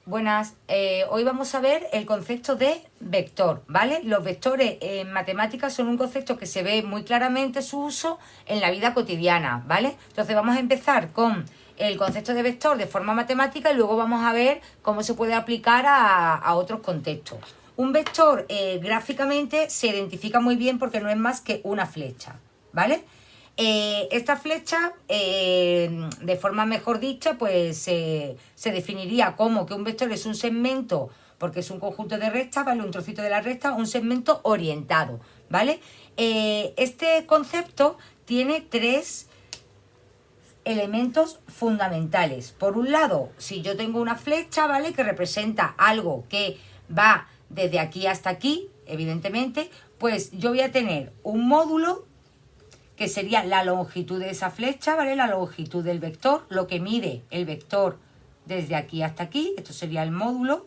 Buenas, hoy vamos a ver el concepto de vector, ¿vale? Los vectores en matemáticas son un concepto que se ve muy claramente su uso en la vida cotidiana, ¿vale? Entonces vamos a empezar con el concepto de vector de forma matemática y luego vamos a ver cómo se puede aplicar a otros contextos. Un vector gráficamente se identifica muy bien porque no es más que una flecha, ¿vale? Esta flecha, de forma mejor dicha, pues se definiría como que un vector es un segmento, porque es un conjunto de rectas, ¿vale? Un trocito de la recta, un segmento orientado, ¿vale? Este concepto tiene tres elementos fundamentales. Por un lado, si yo tengo una flecha, ¿vale? Que representa algo que va desde aquí hasta aquí, evidentemente, pues yo voy a tener un módulo que sería la longitud de esa flecha, ¿vale? La longitud del vector, lo que mide el vector desde aquí hasta aquí, esto sería el módulo.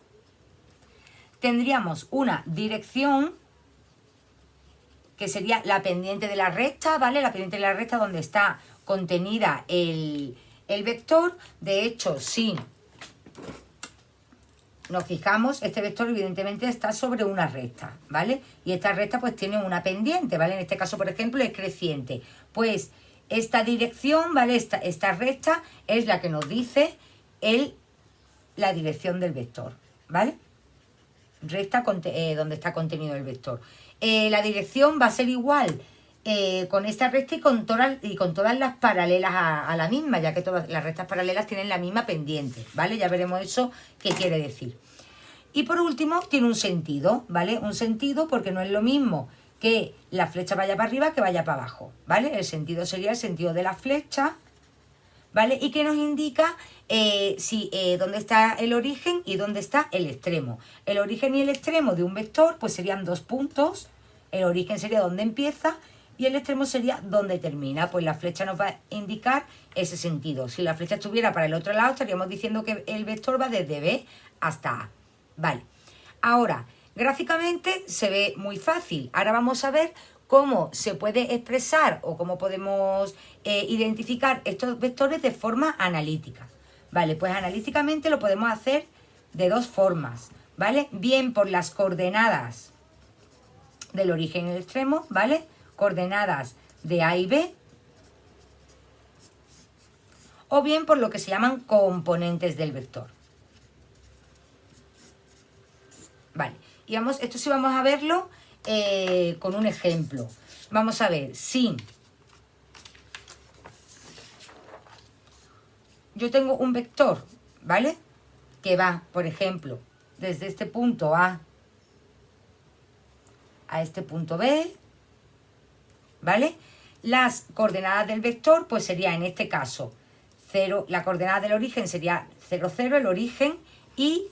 Tendríamos una dirección, que sería la pendiente de la recta, ¿vale? La pendiente de la recta donde está contenida el vector. De hecho, si nos fijamos, este vector evidentemente está sobre una recta, ¿vale? Y esta recta pues tiene una pendiente, ¿vale? En este caso, por ejemplo, es creciente. Pues esta dirección, ¿vale? Esta recta es la que nos dice la dirección del vector, ¿vale? Recta donde está contenido el vector. La dirección va a ser igual con esta recta y con todas las paralelas a la misma, ya que todas las rectas paralelas tienen la misma pendiente, ¿vale? Ya veremos eso qué quiere decir. Y por último, tiene un sentido, ¿vale? Un sentido porque no es lo mismo que la flecha vaya para arriba que vaya para abajo, ¿vale? El sentido sería el sentido de la flecha, ¿vale? Y que nos indica dónde está el origen y dónde está el extremo. El origen y el extremo de un vector pues serían dos puntos. El origen sería donde empieza y el extremo sería donde termina. Pues la flecha nos va a indicar ese sentido. Si la flecha estuviera para el otro lado, estaríamos diciendo que el vector va desde B hasta A. Vale. Ahora, gráficamente se ve muy fácil. Ahora vamos a ver cómo se puede expresar o cómo podemos identificar estos vectores de forma analítica. Vale, pues analíticamente lo podemos hacer de dos formas, ¿vale? Bien por las coordenadas del origen y el extremo, ¿vale? Coordenadas de A y B. O bien por lo que se llaman componentes del vector. Vale, y esto sí vamos a verlo con un ejemplo. Vamos a ver, si yo tengo un vector, ¿vale? Que va, por ejemplo, desde este punto A este punto B, ¿vale? Las coordenadas del vector, pues sería en este caso 0, la coordenada del origen sería 0, 0, el origen, y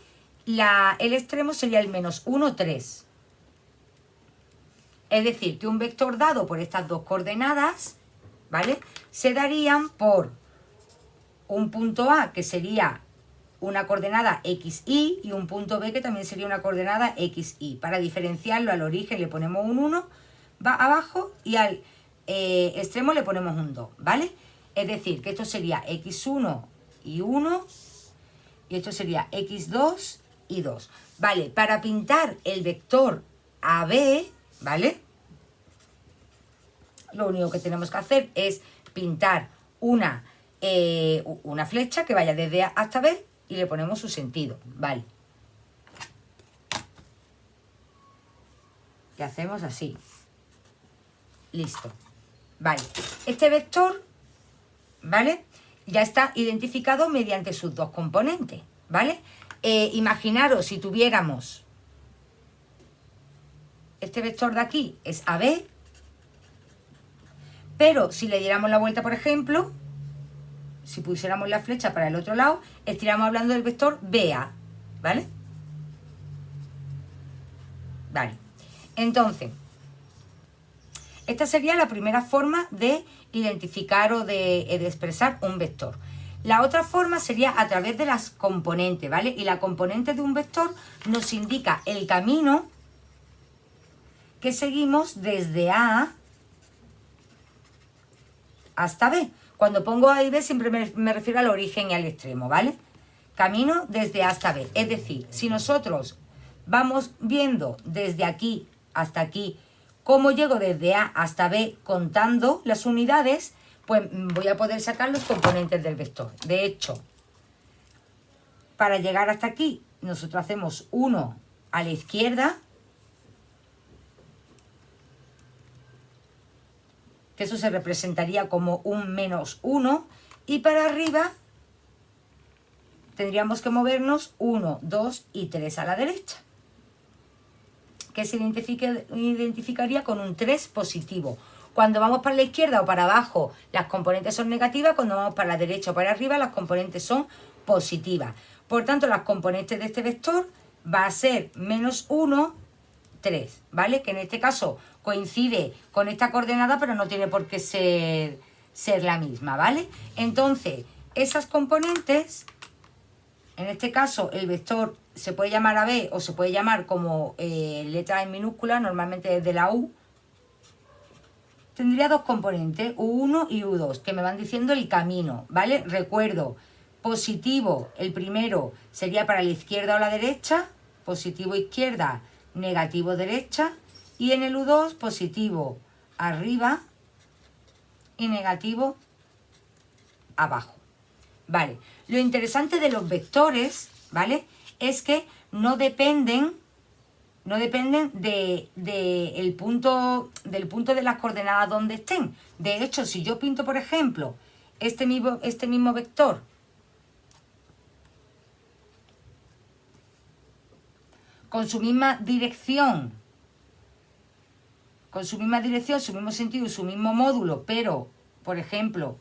el extremo sería el menos 1, 3. Es decir, que un vector dado por estas dos coordenadas, ¿vale? Se darían por un punto A, que sería una coordenada xy, y un punto B, que también sería una coordenada xy. Para diferenciarlo, al origen le ponemos un 1 va abajo y al extremo le ponemos un 2, ¿vale? Es decir, que esto sería x1 y 1, y esto sería x2 y 2. Vale, para pintar el vector AB, ¿vale? Lo único que tenemos que hacer es pintar una flecha que vaya desde A hasta B y le ponemos su sentido, ¿vale? Y hacemos así. Listo. Vale, este vector, ¿vale? Ya está identificado mediante sus dos componentes, ¿vale? Imaginaros si tuviéramos este vector de aquí es AB, pero si le diéramos la vuelta, por ejemplo, si pusiéramos la flecha para el otro lado, estaríamos hablando del vector BA, ¿vale? Vale, entonces, esta sería la primera forma de identificar o de expresar un vector. La otra forma sería a través de las componentes, ¿vale? Y la componente de un vector nos indica el camino que seguimos desde A hasta B. Cuando pongo A y B siempre me refiero al origen y al extremo, ¿vale? Camino desde A hasta B. Es decir, si nosotros vamos viendo desde aquí hasta aquí cómo llego desde A hasta B contando las unidades, pues voy a poder sacar los componentes del vector. De hecho, para llegar hasta aquí, nosotros hacemos 1 a la izquierda, que eso se representaría como un -1, y para arriba tendríamos que movernos 1, 2 y 3 a la derecha, que se identificaría con un 3 positivo. Cuando vamos para la izquierda o para abajo, las componentes son negativas. Cuando vamos para la derecha o para arriba, las componentes son positivas. Por tanto, las componentes de este vector va a ser -1, 3, ¿vale? Que en este caso coincide con esta coordenada, pero no tiene por qué ser la misma, ¿vale? Entonces, esas componentes, en este caso el vector se puede llamar AB o se puede llamar como letra en minúscula, normalmente desde la U, tendría dos componentes, U1 y U2, que me van diciendo el camino, ¿vale? Recuerdo, positivo, el primero sería para la izquierda o la derecha, positivo izquierda, negativo derecha, y en el U2 positivo arriba y negativo abajo, ¿vale? Lo interesante de los vectores, ¿vale?, es que no dependen del punto de las coordenadas donde estén. De hecho, si yo pinto, por ejemplo, este mismo vector con su misma dirección, su mismo sentido y su mismo módulo, pero, por ejemplo,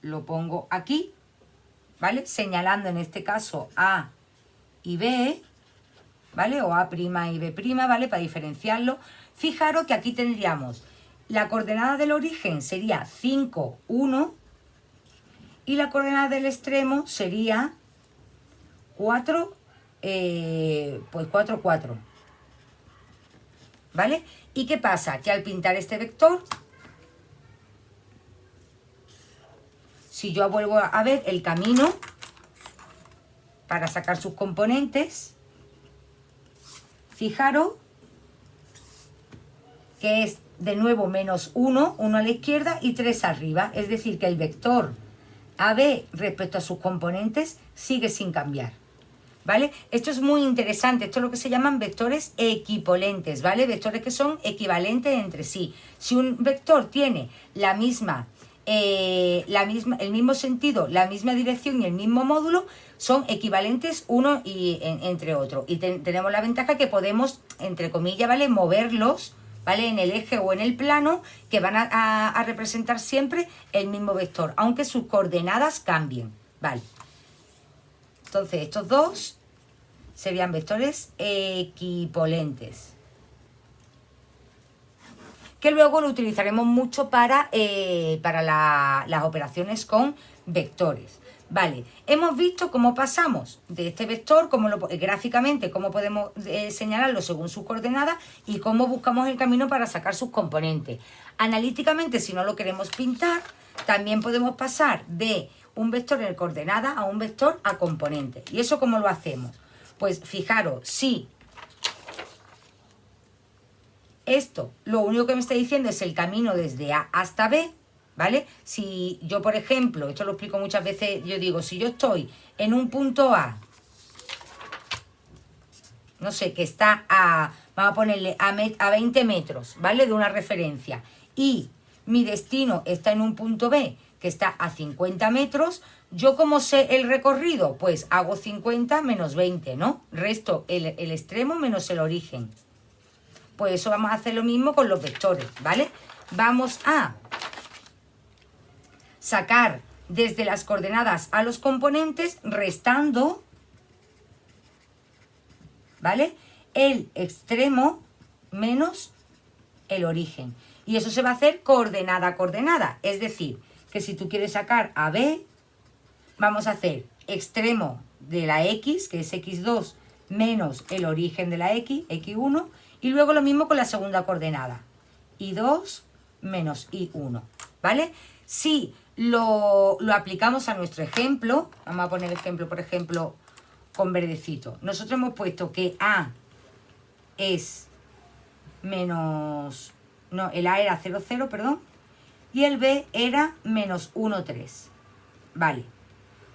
lo pongo aquí, ¿vale? Señalando en este caso A y B, ¿vale? O A' y B', ¿vale? Para diferenciarlo. Fijaros que aquí tendríamos la coordenada del origen sería 5, 1 y la coordenada del extremo sería 4, pues 4, 4. ¿Vale? ¿Y qué pasa? Que al pintar este vector, si yo vuelvo a ver el camino para sacar sus componentes, fijaros que es de nuevo -1, 1 a la izquierda y 3 arriba. Es decir, que el vector AB respecto a sus componentes sigue sin cambiar, ¿vale? Esto es muy interesante. Esto es lo que se llaman vectores equipolentes, ¿vale? Vectores que son equivalentes entre sí. Si un vector tiene el mismo sentido, la misma dirección y el mismo módulo, son equivalentes uno entre otro. Y tenemos la ventaja que podemos, entre comillas, ¿vale?, moverlos, ¿vale?, en el eje o en el plano, que van a representar siempre el mismo vector, aunque sus coordenadas cambien, ¿vale? Entonces, estos dos serían vectores equipolentes, que luego lo utilizaremos mucho para las operaciones con vectores. Vale, hemos visto cómo pasamos de este vector, gráficamente, cómo podemos señalarlo según sus coordenadas y cómo buscamos el camino para sacar sus componentes. Analíticamente, si no lo queremos pintar, también podemos pasar de un vector en coordenada a un vector a componente. ¿Y eso cómo lo hacemos? Pues fijaros, si esto lo único que me está diciendo es el camino desde A hasta B, ¿vale? Si yo, por ejemplo, esto lo explico muchas veces, yo digo, si yo estoy en un punto A, no sé, que está vamos a ponerle a 20 metros, ¿vale?, de una referencia, y mi destino está en un punto B, que está a 50 metros, ¿yo cómo sé el recorrido? Pues hago 50 menos 20, ¿no? Resto el extremo menos el origen. Pues eso vamos a hacer lo mismo con los vectores, ¿vale? Vamos a sacar desde las coordenadas a los componentes restando, ¿vale?, el extremo menos el origen. Y eso se va a hacer coordenada a coordenada. Es decir, que si tú quieres sacar a B, vamos a hacer extremo de la x, que es x2, menos el origen de la x, x1, y luego lo mismo con la segunda coordenada, y2 menos y1, ¿vale? Si lo aplicamos a nuestro ejemplo, vamos a poner ejemplo, por ejemplo, con verdecito. Nosotros hemos puesto que a es menos... No, el a era 0, 0, perdón, y el b era menos 1, 3. Vale,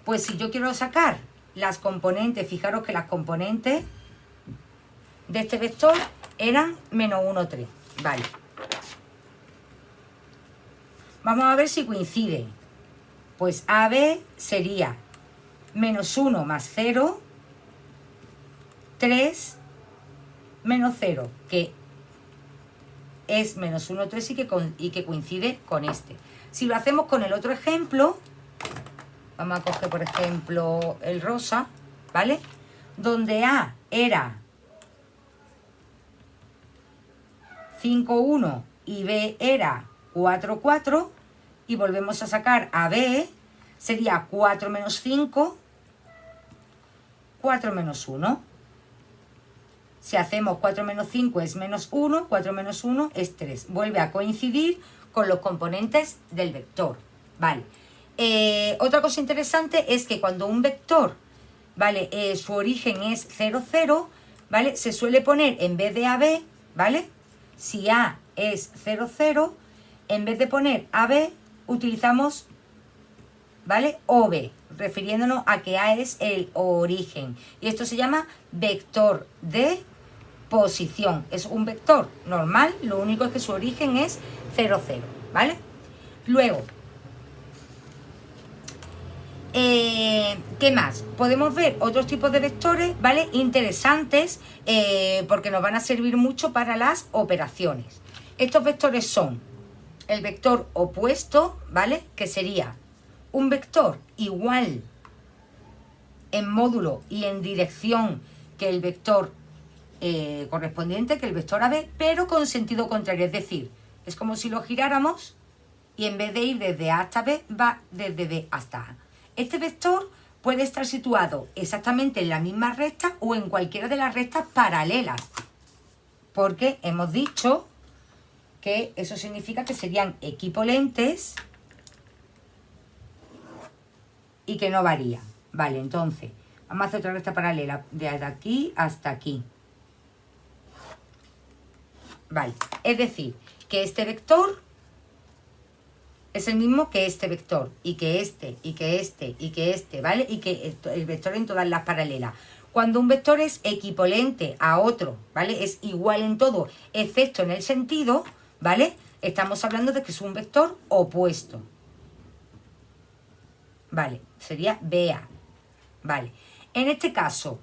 pues si yo quiero sacar las componentes, fijaros que las componentes de este vector eran menos 1, 3. Vale. Vamos a ver si coincide. Pues AB sería menos 1 más 0, 3 menos 0, que es menos 1, 3 y que coincide con este. Si lo hacemos con el otro ejemplo, vamos a coger por ejemplo el rosa, ¿vale? Donde A era 5, 1 y B era 4, 4, y volvemos a sacar a B, sería 4 menos 5, 4 menos 1. Si hacemos 4 menos 5 es menos 1, 4 menos 1 es 3. Vuelve a coincidir con los componentes del vector, ¿vale? Otra cosa interesante es que cuando un vector, ¿vale? Su origen es 0, 0, ¿vale? Se suele poner en vez de AB, ¿vale? Si A es 0, 0, en vez de poner AB, utilizamos, ¿vale? OB, refiriéndonos a que A es el origen. Y esto se llama vector de posición. Es un vector normal, lo único es que su origen es 0, 0, ¿vale? Luego, ¿qué más? Podemos ver otros tipos de vectores, ¿vale? Interesantes, porque nos van a servir mucho para las operaciones. Estos vectores son el vector opuesto, ¿vale? Que sería un vector igual en módulo y en dirección que el vector correspondiente, que el vector AB, pero con sentido contrario. Es decir, es como si lo giráramos y en vez de ir desde A hasta B, va desde B hasta A. Este vector puede estar situado exactamente en la misma recta o en cualquiera de las rectas paralelas, porque hemos dicho que eso significa que serían equipolentes y que no varían. Vale, entonces, vamos a hacer otra recta paralela desde aquí hasta aquí. Vale, es decir, que este vector es el mismo que este vector, y que este, y que este, y que este, ¿vale? Y que el vector en todas las paralelas. Cuando un vector es equipolente a otro, ¿vale? Es igual en todo, excepto en el sentido, ¿vale? Estamos hablando de que es un vector opuesto. Vale, sería BA. Vale. En este caso,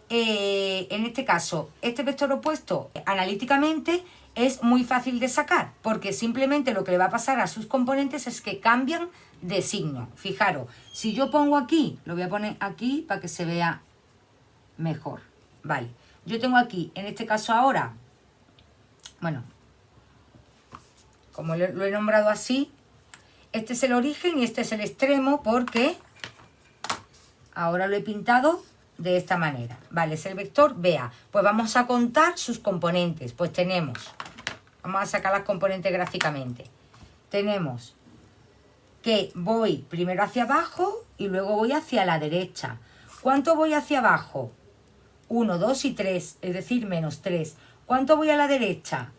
este vector opuesto, analíticamente, es muy fácil de sacar, porque simplemente lo que le va a pasar a sus componentes es que cambian de signo. Fijaros, si yo pongo aquí, lo voy a poner aquí para que se vea mejor. Vale, yo tengo aquí, en este caso ahora, bueno, como lo he nombrado así, este es el origen y este es el extremo, porque ahora lo he pintado de esta manera. Vale, es el vector BA. Pues vamos a contar sus componentes. Pues tenemos, vamos a sacar las componentes gráficamente. Tenemos que voy primero hacia abajo y luego voy hacia la derecha. ¿Cuánto voy hacia abajo? 1, 2 y 3, es decir, menos 3. ¿Cuánto voy a la derecha?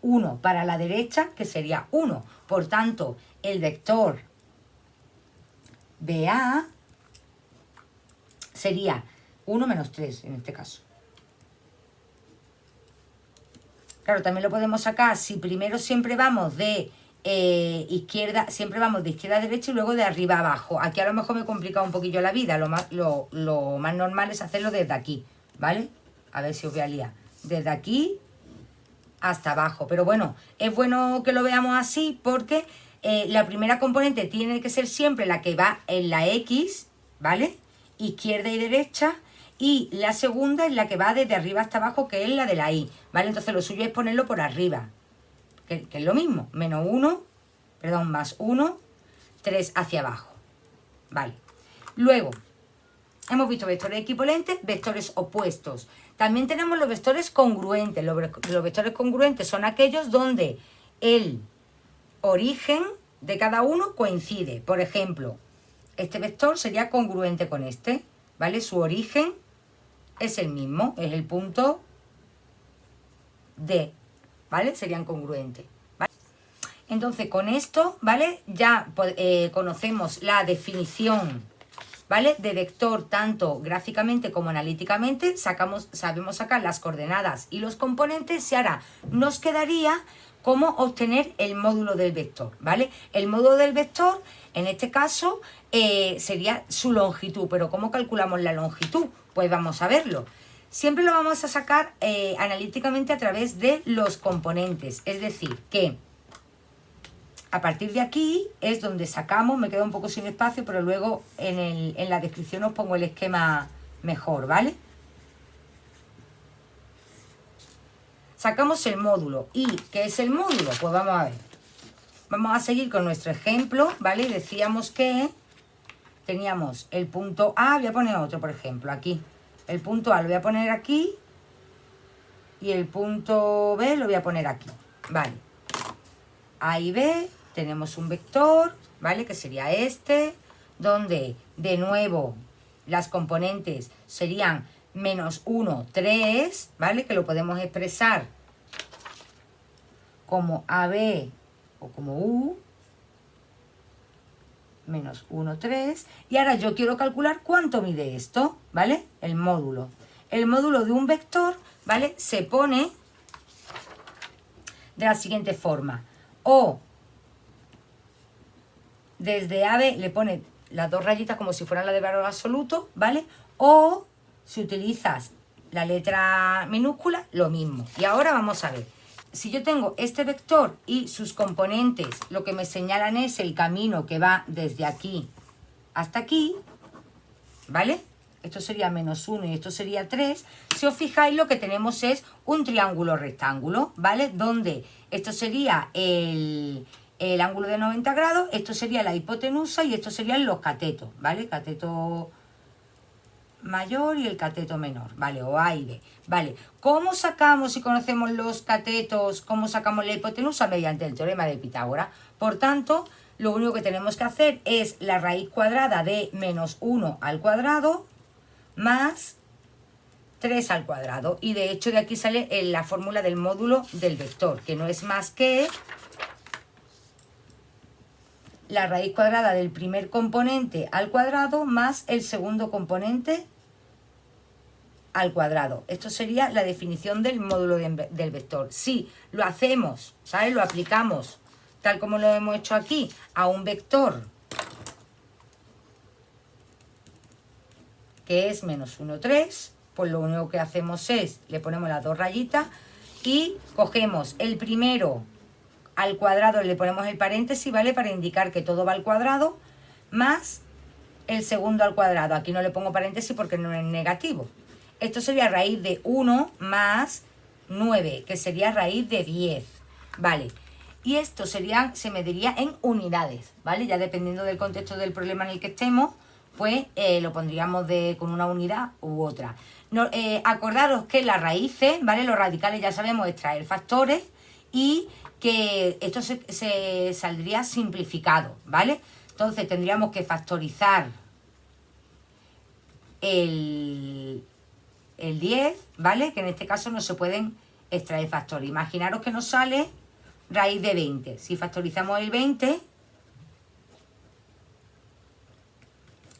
1 para la derecha, que sería 1. Por tanto, el vector BA sería 1 menos 3 en este caso. Claro, también lo podemos sacar si primero siempre vamos de izquierda, siempre vamos de izquierda a derecha y luego de arriba a abajo. Aquí a lo mejor me complica un poquillo la vida, lo más normal es hacerlo desde aquí, ¿vale? A ver si os voy a liar. Desde aquí hasta abajo, pero bueno, es bueno que lo veamos así porque la primera componente tiene que ser siempre la que va en la X, ¿vale? Izquierda y derecha, y la segunda es la que va desde arriba hasta abajo, que es la de la Y, ¿vale? Entonces lo suyo es ponerlo por arriba, que es lo mismo, menos 1, perdón, más 1, 3 hacia abajo. Vale. Luego, hemos visto vectores equivalentes, vectores opuestos. También tenemos los vectores congruentes. Los vectores congruentes son aquellos donde el origen de cada uno coincide. Por ejemplo, este vector sería congruente con este, ¿vale? Su origen es el mismo, es el punto D, ¿vale? Serían congruentes, ¿vale? Entonces, con esto, ¿vale? Ya conocemos la definición, ¿vale? De vector tanto gráficamente como analíticamente. Sabemos sacar las coordenadas y los componentes y ahora nos quedaría cómo obtener el módulo del vector, ¿vale? El módulo del vector, en este caso, sería su longitud, pero ¿cómo calculamos la longitud? Pues vamos a verlo. Siempre lo vamos a sacar analíticamente a través de los componentes, es decir, que a partir de aquí es donde sacamos, me quedo un poco sin espacio, pero luego en la descripción os pongo el esquema mejor, ¿vale? Sacamos el módulo. ¿Y qué es el módulo? Pues vamos a ver. Vamos a seguir con nuestro ejemplo, ¿vale? Decíamos que teníamos el punto A, voy a poner otro, por ejemplo, aquí. El punto A lo voy a poner aquí y el punto B lo voy a poner aquí, ¿vale? A y B, tenemos un vector, ¿vale? Que sería este, donde de nuevo las componentes serían -1, 3, ¿vale? Que lo podemos expresar como AB o como U, -1, 3. Y ahora yo quiero calcular cuánto mide esto, ¿vale? El módulo. El módulo de un vector, ¿vale? Se pone de la siguiente forma. O desde AB le pone las dos rayitas como si fueran la de valor absoluto, ¿vale? O si utilizas la letra minúscula, lo mismo. Y ahora vamos a ver. Si yo tengo este vector y sus componentes, lo que me señalan es el camino que va desde aquí hasta aquí, ¿vale? Esto sería -1 y esto sería 3. Si os fijáis, lo que tenemos es un triángulo rectángulo, ¿vale? Donde esto sería el ángulo de 90 grados, esto sería la hipotenusa y estos serían los catetos, ¿vale? Cateto mayor y el cateto menor, ¿vale? O A y B, ¿vale? ¿Cómo sacamos, si conocemos los catetos, cómo sacamos la hipotenusa? Mediante el teorema de Pitágoras. Por tanto, lo único que tenemos que hacer es la raíz cuadrada de -1 al cuadrado más 3 al cuadrado. Y de hecho de aquí sale la fórmula del módulo del vector, que no es más que la raíz cuadrada del primer componente al cuadrado más el segundo componente al cuadrado. Esto sería la definición del módulo del vector. Si lo hacemos, ¿sabes? Lo aplicamos tal como lo hemos hecho aquí a un vector que es -1, 3, pues lo único que hacemos es, le ponemos las dos rayitas y cogemos el primero al cuadrado, le ponemos el paréntesis, ¿vale? Para indicar que todo va al cuadrado, más el segundo al cuadrado. Aquí no le pongo paréntesis porque no es negativo. Esto sería raíz de 1 más 9, que sería raíz de 10, ¿vale? Y esto se mediría en unidades, ¿vale? Ya dependiendo del contexto del problema en el que estemos, pues lo pondríamos con una unidad u otra. No, acordaros que las raíces, ¿vale? Los radicales ya sabemos extraer factores y que esto se saldría simplificado, ¿vale? Entonces tendríamos que factorizar el 10, ¿vale? Que en este caso no se pueden extraer factores. Imaginaros que nos sale raíz de 20. Si factorizamos el 20,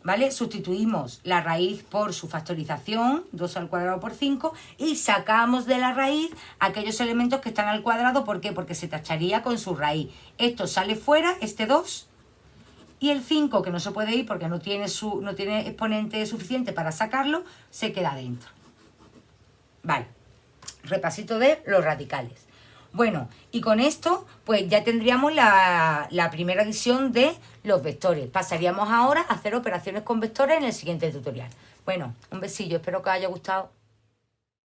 ¿vale? Sustituimos la raíz por su factorización, 2 al cuadrado por 5, y sacamos de la raíz aquellos elementos que están al cuadrado. ¿Por qué? Porque se tacharía con su raíz. Esto sale fuera, este 2, y el 5, que no se puede ir porque no tiene exponente suficiente para sacarlo, se queda dentro. Vale, repasito de los radicales. Bueno, y con esto pues ya tendríamos la primera edición de los vectores. Pasaríamos ahora a hacer operaciones con vectores en el siguiente tutorial. Bueno, un besillo, espero que os haya gustado.